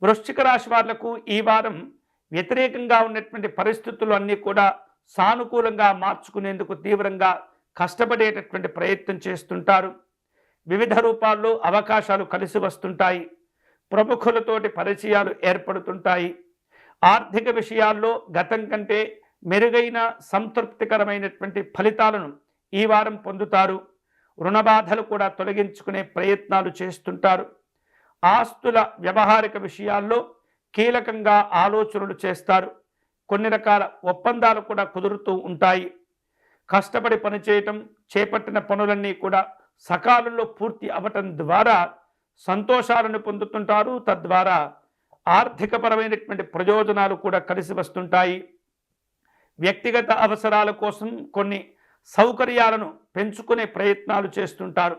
వృశ్చిక రాశి వాళ్లకు ఈ వారం వ్యతిరేకంగా ఉన్నటువంటి పరిస్థితులు అన్నీ కూడా సానుకూలంగా మార్చుకునేందుకు తీవ్రంగా కష్టపడేటటువంటి ప్రయత్నం చేస్తుంటారు. వివిధ రూపాల్లో అవకాశాలు కలిసి వస్తుంటాయి. ప్రముఖులతోటి పరిచయాలు ఏర్పడుతుంటాయి. ఆర్థిక విషయాల్లో గతం కంటే మెరుగైన సంతృప్తికరమైనటువంటి ఫలితాలను ఈ వారం పొందుతారు. రుణబాధలు కూడా తొలగించుకునే ప్రయత్నాలు చేస్తుంటారు. ఆస్తుల వ్యవహారిక విషయాల్లో కీలకంగా ఆలోచనలు చేస్తారు. కొన్ని రకాల ఒప్పందాలు కూడా కుదురుతూ ఉంటాయి. కష్టపడి పనిచేయటం, చేపట్టిన పనులన్నీ కూడా సకాలంలో పూర్తి అవ్వటం ద్వారా సంతోషాలను పొందుతుంటారు. తద్వారా ఆర్థికపరమైనటువంటి ప్రయోజనాలు కూడా కలిసి వస్తుంటాయి. వ్యక్తిగత అవసరాల కోసం కొన్ని సౌకర్యాలను పెంచుకునే ప్రయత్నాలు చేస్తుంటారు.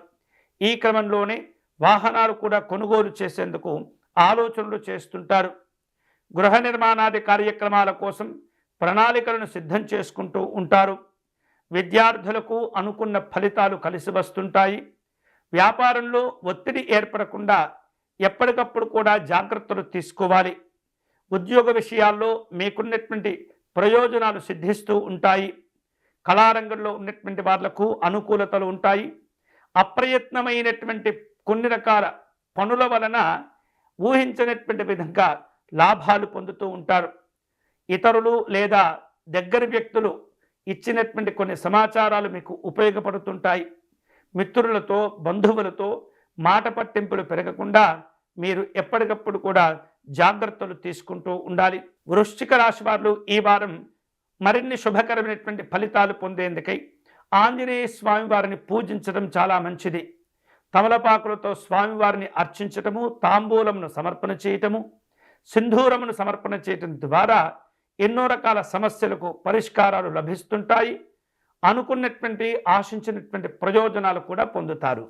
ఈ క్రమంలోనే వాహనాలు కూడా కొనుగోలు చేసేందుకు ఆలోచనలు చేస్తుంటారు. గృహ నిర్మాణాది కార్యక్రమాల కోసం ప్రణాళికలను సిద్ధం చేసుకుంటూ ఉంటారు. విద్యార్థులకు అనుకున్న ఫలితాలు కలిసి వస్తుంటాయి. వ్యాపారంలో ఒత్తిడి ఏర్పడకుండా ఎప్పటికప్పుడు కూడా జాగ్రత్తలు తీసుకోవాలి. ఉద్యోగ విషయాల్లో మీకున్నటువంటి ప్రయోజనాలు సిద్ధిస్తూ ఉంటాయి. కళారంగంలో ఉన్నటువంటి వాళ్లకు అనుకూలతలు ఉంటాయి. అప్రయత్నమైనటువంటి కొన్ని రకాల పనుల వలన ఊహించినటువంటి విధంగా లాభాలు పొందుతూ ఉంటారు. ఇతరులు లేదా దగ్గర వ్యక్తులు ఇచ్చినటువంటి కొన్ని సమాచారాలు మీకు ఉపయోగపడుతుంటాయి. మిత్రులతో, బంధువులతో మాట పట్టింపులు పెరగకుండా మీరు ఎప్పటికప్పుడు కూడా జాగ్రత్తలు తీసుకుంటూ ఉండాలి. వృశ్చిక రాశి వారు ఈ వారం మరిన్ని శుభకరమైనటువంటి ఫలితాలు పొందేందుకై ఆంజనేయ స్వామివారిని పూజించడం చాలా మంచిది. తమలపాకులతో స్వామివారిని అర్చించటము, తాంబూలమును సమర్పణ చేయటము, సింధూరమును సమర్పణ చేయటం ద్వారా ఎన్నో రకాల సమస్యలకు పరిష్కారాలు లభిస్తుంటాయి. అనుకున్నటువంటి ఆశించినటువంటి ప్రయోజనాలు కూడా పొందుతారు.